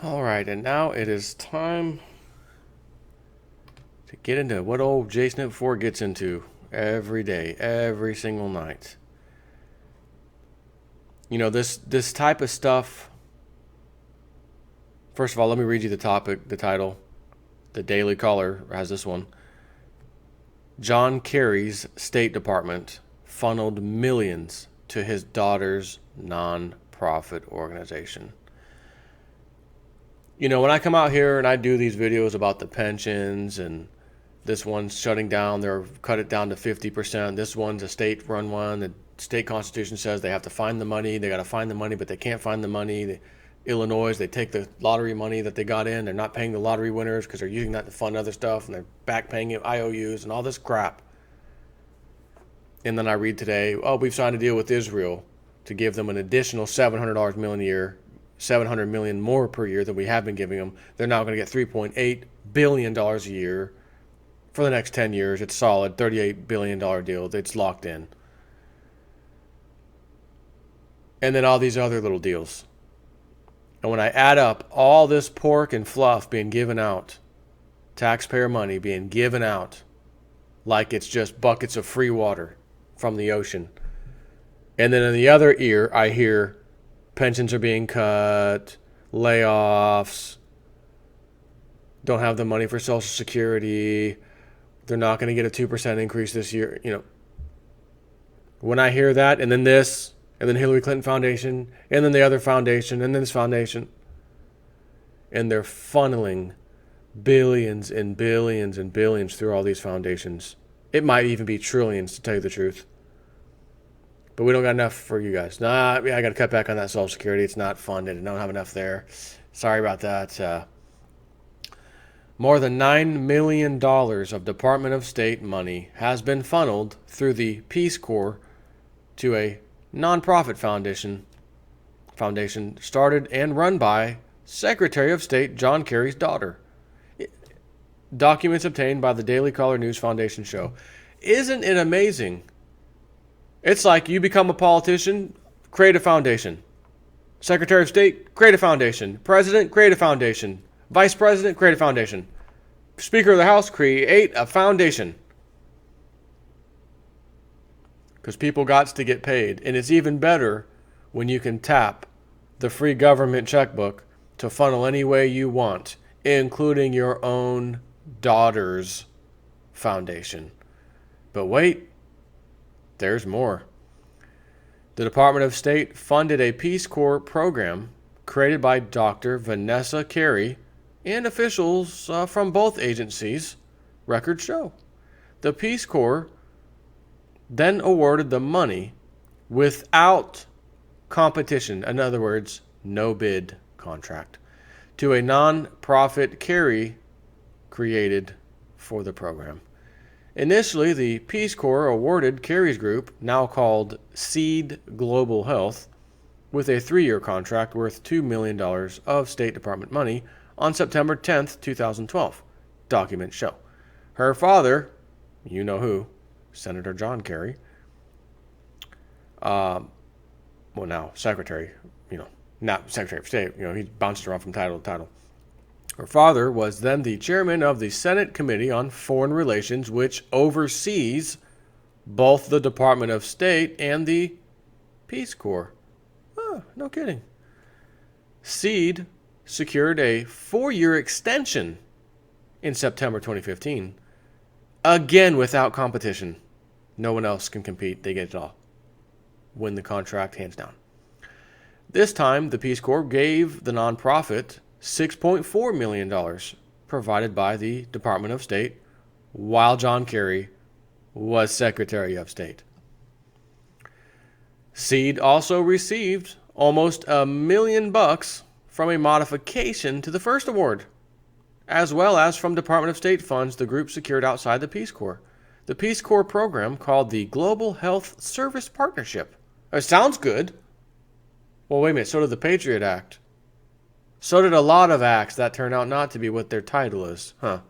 All right, and now it is time to get into what old Jason 4 gets into every day, every single night. You know, this type of stuff. First of all, let me read you the title. The Daily Caller has this one. John Kerry's State Department funneled millions to his daughter's non-profit organization. You know, when I come out here and I do these videos about the pensions, and this one's shutting down, they're cut it down to 50%. This one's a state-run one. The state constitution says they have to find the money. They got to find the money, but they can't find the money. Illinois, they take the lottery money that they got in. They're not paying the lottery winners because they're using that to fund other stuff, and they're back paying IOUs and all this crap. And then I read today, we've signed a deal with Israel to give them an additional $700 million a year, $700 million more per year than we have been giving them. They're now going to get $3.8 billion a year for the next 10 years. It's solid, $38 billion deal. It's locked in. And then all these other little deals. And when I add up all this pork and fluff being given out, taxpayer money being given out like it's just buckets of free water from the ocean. And then in the other ear, I hear pensions are being cut, layoffs, don't have the money for Social Security, they're not going to get a 2% increase this year. You know, when I hear that, and then this, and then Hillary Clinton Foundation, and then the other foundation, and then this foundation, and they're funneling billions and billions and billions through all these foundations. It might even be trillions, to tell you the truth. But we don't got enough for you guys. I got to cut back on that Social Security. It's not funded. I don't have enough there. Sorry about that. More than $9 million of Department of State money has been funneled through the Peace Corps to a nonprofit foundation started and run by Secretary of State John Kerry's daughter. Documents obtained by the Daily Caller News Foundation show. Isn't it amazing? It's like you become a politician, create a foundation. Secretary of State, create a foundation. President, create a foundation. Vice President, create a foundation. Speaker of the House, create a foundation. Because people got to get paid. And it's even better when you can tap the free government checkbook to funnel any way you want, including your own daughter's foundation. But wait, there's more. The Department of State funded a Peace Corps program created by Dr. Vanessa Kerry and officials from both agencies, records show. The Peace Corps then awarded the money without competition, in other words, no bid contract, to a non-profit Kerry created for the program. Initially, the Peace Corps awarded Kerry's group, now called Seed Global Health, with a 3-year contract worth $2 million of State Department money on September 10th, 2012. Documents show. Her father, you know who, Senator John Kerry, now Secretary, not Secretary of State, he bounced around from title to title. Her father was then the chairman of the Senate Committee on Foreign Relations, which oversees both the Department of State and the Peace Corps. Oh, no kidding. SEED secured a 4-year extension in September 2015, again without competition. No one else can compete. They get it all. Win the contract hands down. This time, the Peace Corps gave the nonprofit $6.4 million provided by the Department of State while John Kerry was Secretary of State. SEED also received almost $1 million from a modification to the first award, as well as from Department of State funds the group secured outside the Peace Corps. The Peace Corps program, called the Global Health Service Partnership. It sounds good. Well, wait a minute, so did the Patriot Act. So did a lot of acts that turn out not to be what their title is. Wonder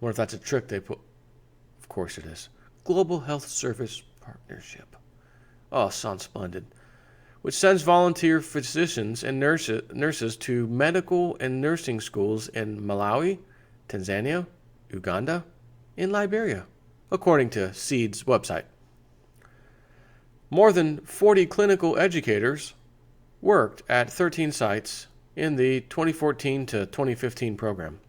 if that's a trick they put. Of course it is. Global Health Service Partnership. Oh, sounds splendid. which sends volunteer physicians and nurses to medical and nursing schools in Malawi, Tanzania, Uganda, and Liberia, according to SEED's website. More than 40 clinical educators worked at 13 sites in the 2014 to 2015 program.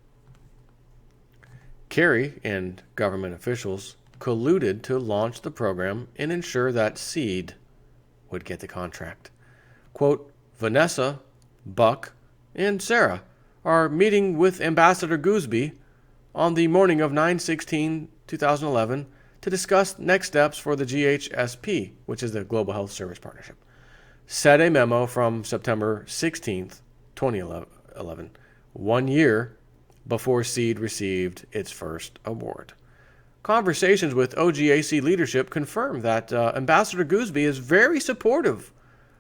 Kerry and government officials colluded to launch the program and ensure that SEED would get the contract. Quote, Vanessa, Buck, and Sarah are meeting with Ambassador Gooseby on the morning of 9/16/2011 to discuss next steps for the GHSP, which is the Global Health Service Partnership, said a memo from September 16th, 2011, 1 year before SEED received its first award. Conversations with OGAC leadership confirm that Ambassador Gooseby is very supportive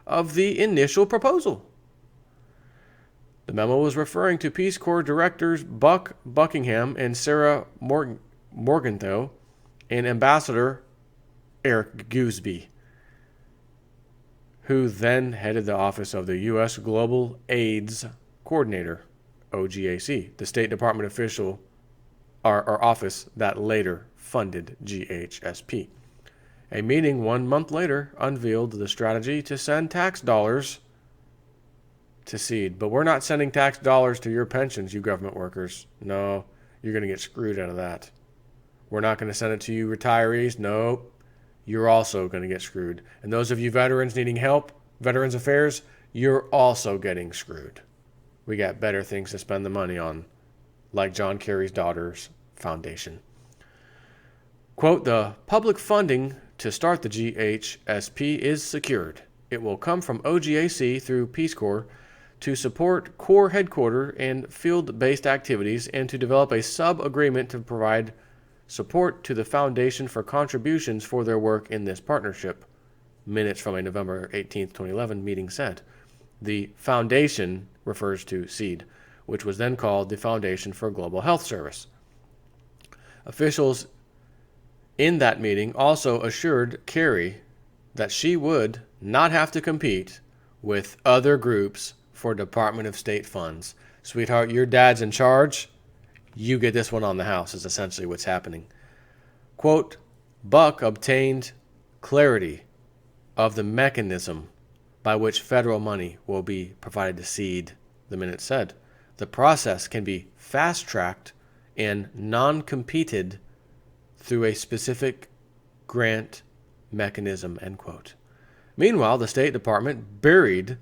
of the initial proposal. The memo was referring to Peace Corps directors Buck Buckingham and Sarah Morgenthau and Ambassador Eric Gooseby, who then headed the office of the U.S. Global AIDS Coordinator, OGAC, the State Department official or office that later funded GHSP. A meeting 1 month later unveiled the strategy to send tax dollars to SEED. But we're not sending tax dollars to your pensions, you government workers. No, you're going to get screwed out of that. We're not going to send it to you retirees. Nope. You're also going to get screwed. And those of you veterans needing help, Veterans Affairs, you're also getting screwed. We got better things to spend the money on, like John Kerry's daughter's foundation. Quote, the public funding to start the GHSP is secured. It will come from OGAC through Peace Corps to support Corps headquarters and field-based activities and to develop a sub-agreement to provide support to the Foundation for contributions for their work in this partnership. Minutes from a November 18, 2011 meeting said. The Foundation refers to SEED, which was then called the Foundation for Global Health Service. Officials in that meeting also assured Kerry that she would not have to compete with other groups for Department of State funds. Sweetheart, your dad's in charge. You get this one on the house is essentially what's happening. Quote, Buck obtained clarity of the mechanism by which federal money will be provided to SEED, the minute said. The process can be fast-tracked and non-competed through a specific grant mechanism, end quote. Meanwhile, the State Department buried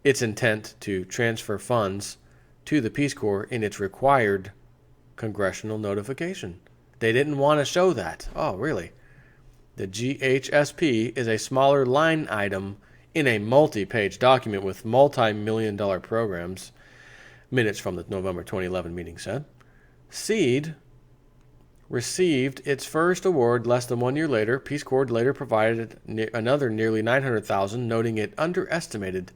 its intent to transfer funds to the Peace Corps in its required congressional notification. They didn't want to show that. Oh, really? The GHSP is a smaller line item in a multi-page document with multi-million-dollar programs, minutes from the November 2011 meeting said. SEED received its first award less than 1 year later. Peace Corps later provided another nearly $900,000, noting it underestimated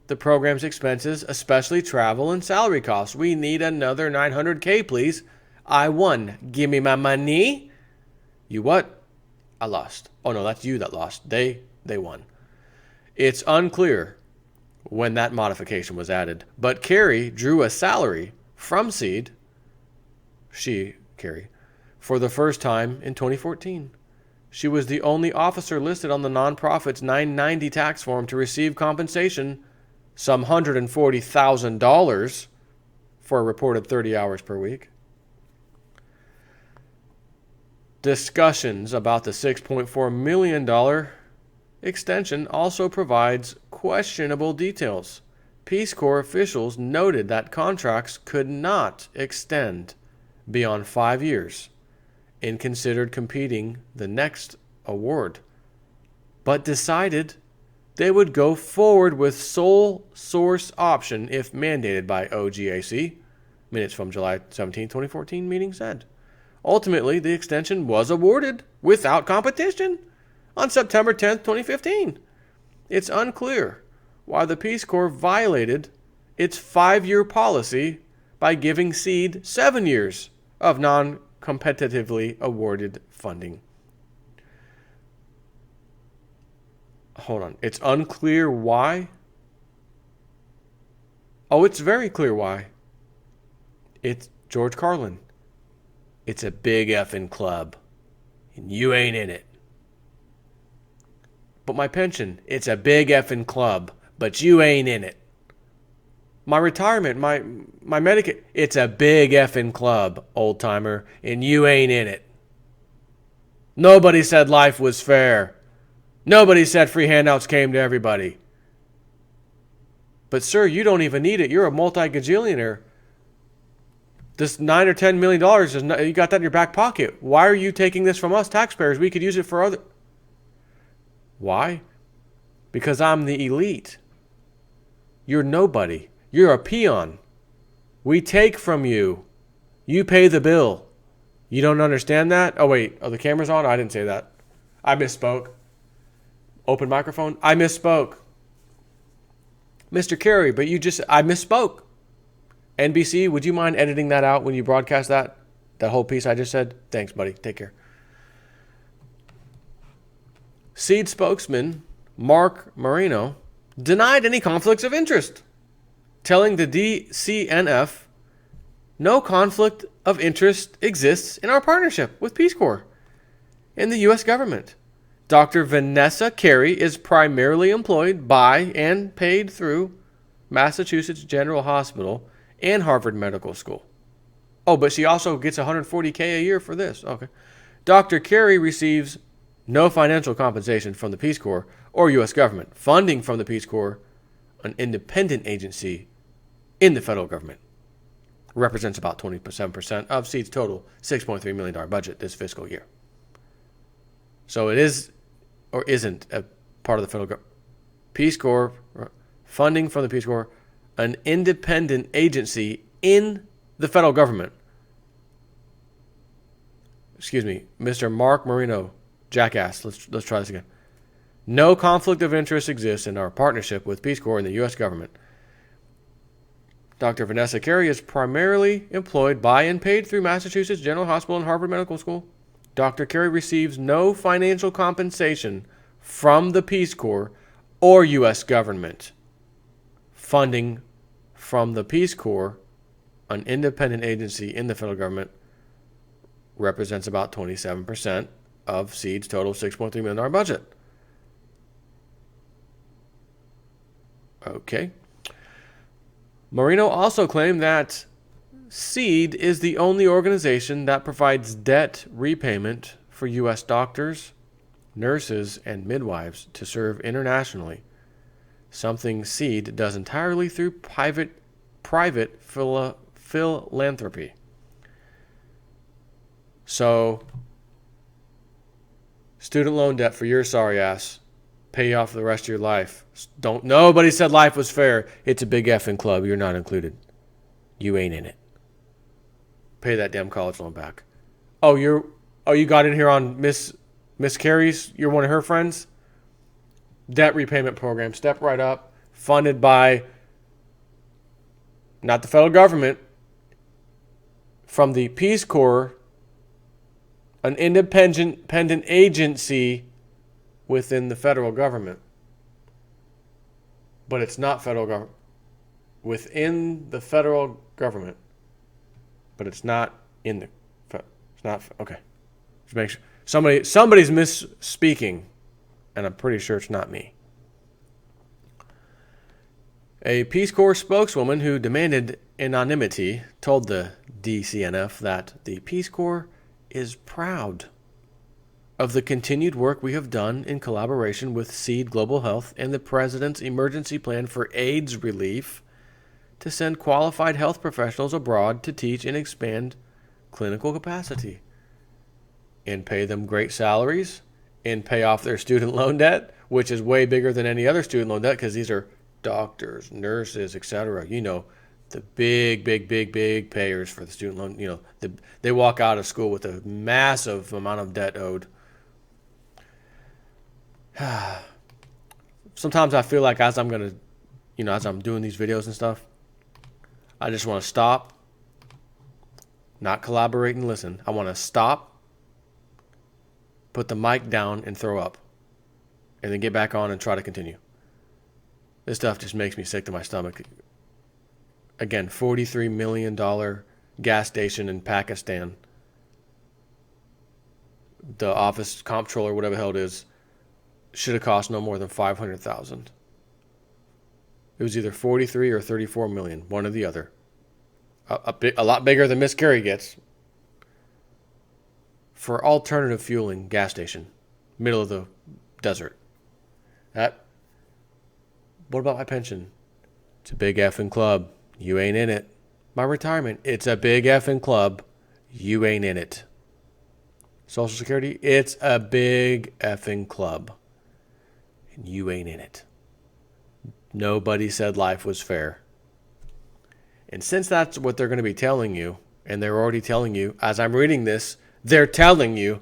the program's expenses, especially travel and salary costs. We need another $900K, please. I won. Give me my money. You what? I lost. Oh no, that's you that lost. They won. It's unclear when that modification was added, but Kerry drew a salary from SEED, Kerry, for the first time in 2014. She was the only officer listed on the nonprofit's 990 tax form to receive compensation, some $140,000 for a reported 30 hours per week. Discussions about the $6.4 million extension also provides questionable details. Peace Corps officials noted that contracts could not extend beyond 5 years and considered competing the next award, but decided they would go forward with sole source option if mandated by OGAC, minutes from July 17, 2014 meeting said. Ultimately, the extension was awarded without competition on September 10, 2015. It's unclear why the Peace Corps violated its 5-year policy by giving SEED 7 years of non-competitively awarded funding. Hold on. It's unclear why? Oh, it's very clear why. It's George Carlin. It's a big effing club, and you ain't in it. But my pension, it's a big effing club, but you ain't in it. My retirement, my Medicaid, it's a big effing club, old timer, and you ain't in it. Nobody said life was fair. Nobody said free handouts came to everybody. But sir, you don't even need it. You're a multi-gajillionaire. This $9 or $10 million is not, you got that in your back pocket. Why are you taking this from us taxpayers? We could use it for other. Why? Because I'm the elite. You're nobody. You're a peon. We take from you. You pay the bill. You don't understand that? Oh, wait. Oh, the camera's on? I didn't say that. I misspoke. Open microphone? I misspoke. Mr. Kerry, but I misspoke. NBC, would you mind editing that out when you broadcast that? That whole piece I just said? Thanks, buddy. Take care. Seed spokesman Mark Marino denied any conflicts of interest, telling the DCNF no conflict of interest exists in our partnership with Peace Corps and the U.S. government. Dr. Vanessa Kerry is primarily employed by and paid through Massachusetts General Hospital and Harvard Medical School. Oh, but she also gets $140K a year for this. Okay. Dr. Kerry receives no financial compensation from the Peace Corps or U.S. government. Funding from the Peace Corps, an independent agency in the federal government, represents about 27% of SEED's total $6.3 million budget this fiscal year. So it is or isn't a part of the federal government. Peace Corps, funding from the Peace Corps, an independent agency in the federal government. Excuse me, Mr. Mark Marino, jackass. Let's try this again. No conflict of interest exists in our partnership with Peace Corps and the U.S. government. Dr. Vanessa Kerry is primarily employed by and paid through Massachusetts General Hospital and Harvard Medical School. Dr. Kerry receives no financial compensation from the Peace Corps or U.S. government. Funding from the Peace Corps, an independent agency in the federal government, represents about 27% of SEED's total $6.3 million budget. Okay. Marino also claimed that SEED is the only organization that provides debt repayment for U.S. doctors, nurses, and midwives to serve internationally, something SEED does entirely through private philanthropy. So, student loan debt for your sorry ass. Pay off for the rest of your life. Nobody said life was fair. It's a big effing club. You're not included. You ain't in it. Pay that damn college loan back. Oh, you got in here on Miss Kerry's. You're one of her friends. Debt repayment program. Step right up. Funded by not the federal government. From the Peace Corps, an independent agency within the federal government. But it's not federal government. Within the federal government. But it's not in the... It's not... Okay. Just make sure. Somebody's misspeaking. And I'm pretty sure it's not me. A Peace Corps spokeswoman who demanded anonymity told the DCNF that the Peace Corps is proud of the continued work we have done in collaboration with SEED Global Health and the President's Emergency Plan for AIDS Relief to send qualified health professionals abroad to teach and expand clinical capacity and pay them great salaries and pay off their student loan debt, which is way bigger than any other student loan debt because these are doctors, nurses, etc. You know, the big payers for the student loan. You know, they walk out of school with a massive amount of debt owed. Sometimes I feel like as I'm doing these videos and stuff, I just want to stop, not collaborate and listen. I want to stop, put the mic down, and throw up. and then get back on and try to continue. This stuff just makes me sick to my stomach. Again, $43 million gas station in Pakistan. The office comptroller, whatever the hell it is, should have cost no more than $500,000. It was either 43 or 34 million, one or the other. A lot bigger than Miss Kerry gets. For alternative fueling gas station, middle of the desert. What about my pension? It's a big effing club. You ain't in it. My retirement, it's a big effing club. You ain't in it. Social Security, it's a big effing club. And you ain't in it. Nobody said life was fair. And since that's what they're going to be telling you, and they're already telling you, as I'm reading this, they're telling you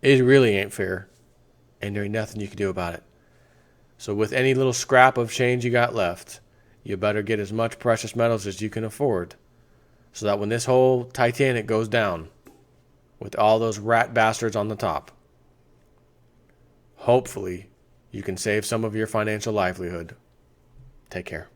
it really ain't fair, and there ain't nothing you can do about it. So with any little scrap of change you got left, you better get as much precious metals as you can afford, so that when this whole Titanic goes down, with all those rat bastards on the top, hopefully you can save some of your financial livelihood. Take care.